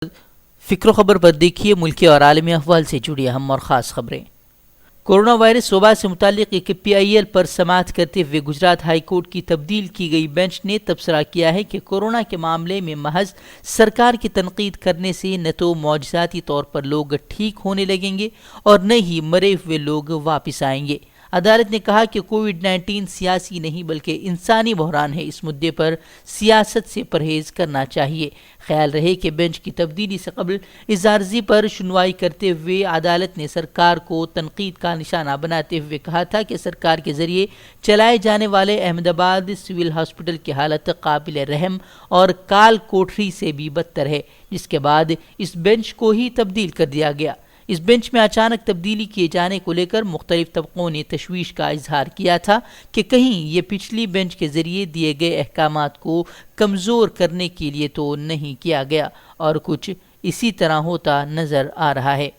فکر و خبر پر دیکھیے ملکی اور عالمی احوال سے جڑی اہم اور خاص خبریں۔ کورونا وائرس وبا سے متعلق ایک پی آئی ایل پر سماعت کرتے ہوئے گجرات ہائی کورٹ کی تبدیل کی گئی بینچ نے تبصرہ کیا ہے کہ کورونا کے معاملے میں محض سرکار کی تنقید کرنے سے نہ تو معجزاتی طور پر لوگ ٹھیک ہونے لگیں گے اور نہ ہی مرے ہوئے لوگ واپس آئیں گے۔ عدالت نے کہا کہ کووڈ-19 سیاسی نہیں بلکہ انسانی بحران ہے، اس مدعے پر سیاست سے پرہیز کرنا چاہیے۔ خیال رہے کہ بینچ کی تبدیلی سے قبل اس عرضی پر سنوائی کرتے ہوئے عدالت نے سرکار کو تنقید کا نشانہ بناتے ہوئے کہا تھا کہ سرکار کے ذریعے چلائے جانے والے احمد آباد سول ہاسپٹل کی حالت قابل رحم اور کال کوٹری سے بھی بدتر ہے، جس کے بعد اس بینچ کو ہی تبدیل کر دیا گیا۔ اس بینچ میں اچانک تبدیلی کیے جانے کو لے کر مختلف طبقوں نے تشویش کا اظہار کیا تھا کہ کہیں یہ پچھلی بینچ کے ذریعے دیے گئے احکامات کو کمزور کرنے کے لیے تو نہیں کیا گیا، اور کچھ اسی طرح ہوتا نظر آ رہا ہے۔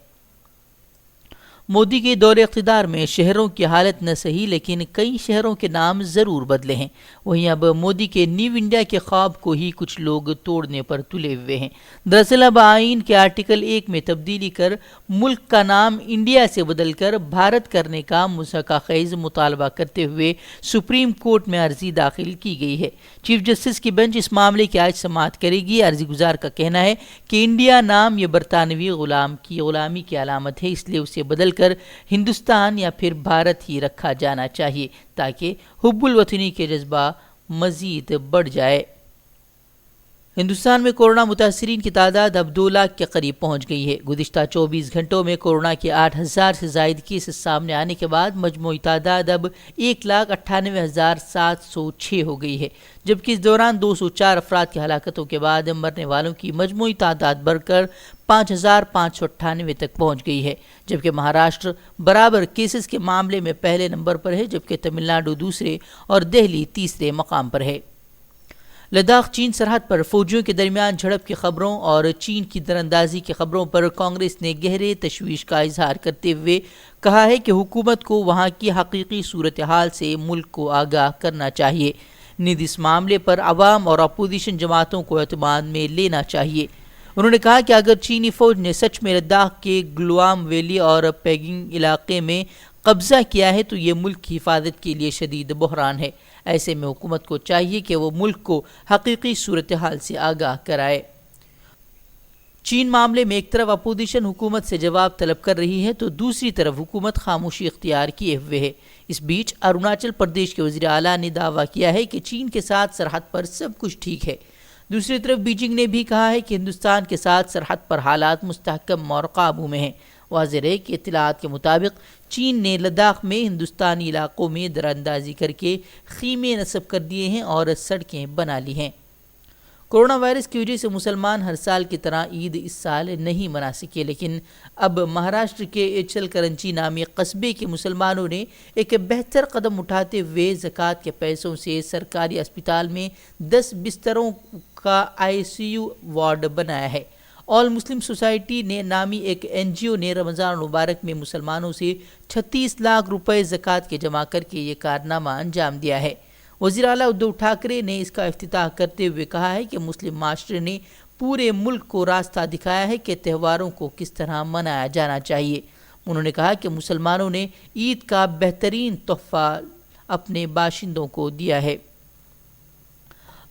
مودی کے دور اقتدار میں شہروں کی حالت نہ سہی لیکن کئی شہروں کے نام ضرور بدلے ہیں۔ وہیں اب مودی کے نیو انڈیا کے خواب کو ہی کچھ لوگ توڑنے پر تلے ہوئے ہیں۔ دراصل اب آئین کے آرٹیکل 1 میں تبدیلی کر ملک کا نام انڈیا سے بدل کر بھارت کرنے کا مسکہ خیز مطالبہ کرتے ہوئے سپریم کورٹ میں عرضی داخل کی گئی ہے۔ چیف جسٹس کی بینچ اس معاملے کی آج سماعت کرے گی۔ عرضی گزار کا کہنا ہے کہ انڈیا نام یہ برطانوی غلامی کی علامت ہے، اس لیے اسے بدل کر ہندوستان یا پھر بھارت ہی رکھا جانا چاہیے تاکہ حب الوطنی کے جذبہ مزید بڑھ جائے۔ ہندوستان میں کورونا متاثرین کی تعداد اب 2 لاکھ کے قریب پہنچ گئی ہے۔ گزشتہ 24 گھنٹوں میں کورونا کے 8,000 سے زائد کیسز سامنے آنے کے بعد مجموعی تعداد اب 1,98,706 ہو گئی ہے، جبکہ اس دوران 204 افراد کی ہلاکتوں کے بعد مرنے والوں کی مجموعی تعداد بڑھ کر 5,598 تک پہنچ گئی ہے، جبکہ مہاراشٹر برابر کیسز کے معاملے میں پہلے نمبر پر ہے، جبکہ تمل ناڈو دوسرے اور دہلی تیسرے مقام پر ہے۔ لداخ چین سرحد پر فوجیوں کے درمیان جھڑپ کی خبروں اور چین کی دراندازی کی خبروں پر کانگریس نے گہرے تشویش کا اظہار کرتے ہوئے کہا ہے کہ حکومت کو وہاں کی حقیقی صورتحال سے ملک کو آگاہ کرنا چاہیے۔ نیز اس معاملے پر عوام اور اپوزیشن جماعتوں کو اعتماد میں لینا چاہیے۔ انہوں نے کہا کہ اگر چینی فوج نے سچ میں لداخ کے گلوام ویلی اور پیگنگ علاقے میں قبضہ کیا ہے تو یہ ملک کی حفاظت کے لیے شدید بحران ہے۔ ایسے میں حکومت کو چاہیے کہ وہ ملک کو حقیقی صورتحال سے آگاہ کرائے۔ چین معاملے میں ایک طرف اپوزیشن حکومت سے جواب طلب کر رہی ہے تو دوسری طرف حکومت خاموشی اختیار کیے ہوئے ہے۔ اس بیچ اروناچل پردیش کے وزیر اعلیٰ نے دعویٰ کیا ہے کہ چین کے ساتھ سرحد پر سب کچھ ٹھیک ہے۔ دوسری طرف بیجنگ نے بھی کہا ہے کہ ہندوستان کے ساتھ سرحد پر حالات مستحکم اور قابو میں ہیں۔ واضح ہے کہ اطلاعات کے مطابق چین نے لداخ میں ہندوستانی علاقوں میں دراندازی کر کے خیمے نصب کر دیے ہیں اور سڑکیں بنا لی ہیں۔ کورونا وائرس کی وجہ سے مسلمان ہر سال کی طرح عید اس سال نہیں منا سکے، لیکن اب مہاراشٹر کے ایچل کرنچی نامی قصبے کے مسلمانوں نے ایک بہتر قدم اٹھاتے ہوئے زکوٰۃ کے پیسوں سے سرکاری اسپتال میں 10 بستروں کا ICU وارڈ بنایا ہے۔ آل مسلم سوسائٹی نے نامی ایک NGO نے رمضان المبارک میں مسلمانوں سے 36 لاکھ روپے زکوٰۃ کے جمع کر کے یہ کارنامہ انجام دیا ہے۔ وزیر اعلیٰ ادھو ٹھاکرے نے اس کا افتتاح کرتے ہوئے کہا ہے کہ مسلم معاشرے نے پورے ملک کو راستہ دکھایا ہے کہ تہواروں کو کس طرح منایا جانا چاہیے۔ انہوں نے کہا کہ مسلمانوں نے عید کا بہترین تحفہ اپنے باشندوں کو دیا ہے۔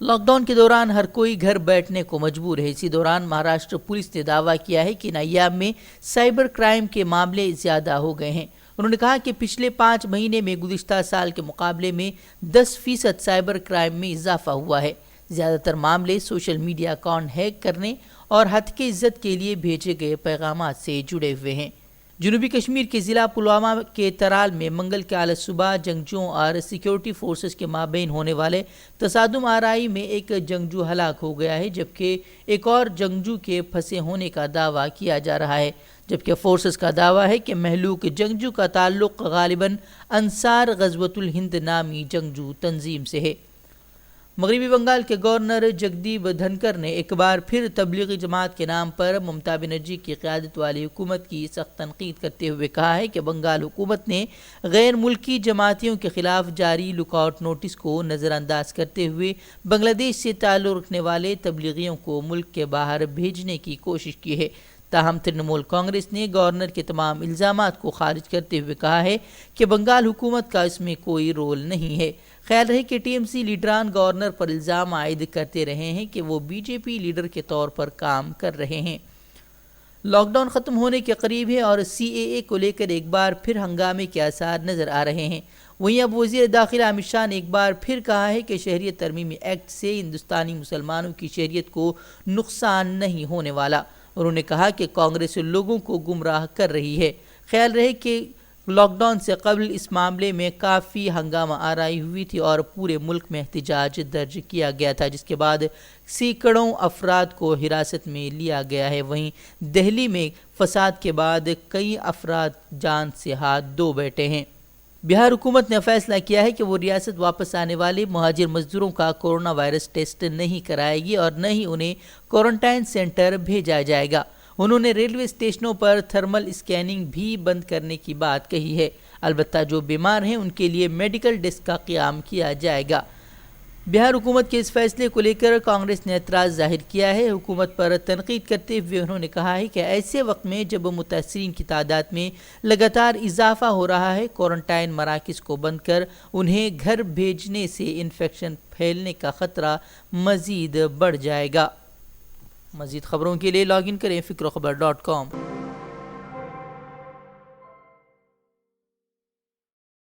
لاک ڈاؤن کے دوران ہر کوئی گھر بیٹھنے کو مجبور ہے۔ اسی دوران مہاراشٹر پولیس نے دعویٰ کیا ہے کہ ان ایام میں سائبر کرائم کے معاملے زیادہ ہو گئے ہیں۔ انہوں نے کہا کہ پچھلے 5 مہینے میں گزشتہ سال کے مقابلے میں 10% سائبر کرائم میں اضافہ ہوا ہے۔ زیادہ تر معاملے سوشل میڈیا اکاؤنٹ ہیک کرنے اور ہتک عزت کے لیے بھیجے گئے پیغامات سے جڑے ہوئے ہیں۔ جنوبی کشمیر کے ضلع پلوامہ کے ترال میں منگل کے اعلی صبح جنگجوؤں اور سیکیورٹی فورسز کے مابین ہونے والے تصادم آرائی میں ایک جنگجو ہلاک ہو گیا ہے، جبکہ ایک اور جنگجو کے پھنسے ہونے کا دعویٰ کیا جا رہا ہے، جبکہ فورسز کا دعویٰ ہے کہ مہلوک جنگجو کا تعلق غالباً انصار غزوۃ الہند نامی جنگجو تنظیم سے ہے۔ مغربی بنگال کے گورنر جگدیپ دھنکر نے ایک بار پھر تبلیغی جماعت کے نام پر ممتا بنرجی کی قیادت والی حکومت کی سخت تنقید کرتے ہوئے کہا ہے کہ بنگال حکومت نے غیر ملکی جماعتیوں کے خلاف جاری لک آؤٹ نوٹس کو نظر انداز کرتے ہوئے بنگلہ دیش سے تعلق رکھنے والے تبلیغیوں کو ملک کے باہر بھیجنے کی کوشش کی ہے۔ تاہم ترنمول کانگریس نے گورنر کے تمام الزامات کو خارج کرتے ہوئے کہا ہے کہ بنگال حکومت کا اس میں کوئی رول نہیں ہے۔ خیال رہے کہ ٹی ایم سی لیڈران گورنر پر الزام عائد کرتے رہے ہیں کہ وہ بی جے پی لیڈر کے طور پر کام کر رہے ہیں۔ لاک ڈاؤن ختم ہونے کے قریب ہے اور سی اے اے کو لے کر ایک بار پھر ہنگامے کے آثار نظر آ رہے ہیں۔ وہیں اب وزیر داخلہ امت شاہ نے ایک بار پھر کہا ہے کہ شہریت ترمیمی ایکٹ سے ہندوستانی مسلمانوں کی شہریت کو نقصان نہیں ہونے والا۔ انہوں نے کہا کہ کانگریس لوگوں کو گمراہ کر رہی ہے۔ خیال رہے کہ لاک ڈاؤن سے قبل اس معاملے میں کافی ہنگامہ آرائی ہوئی تھی اور پورے ملک میں احتجاج درج کیا گیا تھا، جس کے بعد سینکڑوں افراد کو حراست میں لیا گیا ہے۔ وہیں دہلی میں فساد کے بعد کئی افراد جان سے ہاتھ دھو بیٹھے ہیں۔ بہار حکومت نے فیصلہ کیا ہے کہ وہ ریاست واپس آنے والے مہاجر مزدوروں کا کورونا وائرس ٹیسٹ نہیں کرائے گی اور نہ ہی انہیں کوارنٹائن سینٹر بھیجا جائے گا۔ انہوں نے ریلوے اسٹیشنوں پر تھرمل اسکیننگ بھی بند کرنے کی بات کہی ہے۔ البتہ جو بیمار ہیں ان کے لیے میڈیکل ڈیسک کا قیام کیا جائے گا۔ بہار حکومت کے اس فیصلے کو لے کر کانگریس نے اعتراض ظاہر کیا ہے۔ حکومت پر تنقید کرتے ہوئے انہوں نے کہا ہے کہ ایسے وقت میں جب متاثرین کی تعداد میں لگاتار اضافہ ہو رہا ہے، کوارنٹائن مراکز کو بند کر انہیں گھر بھیجنے سے انفیکشن پھیلنے کا خطرہ مزید بڑھ جائے گا۔ مزید خبروں کے لیے لاگ ان کریں فکرخبر.com۔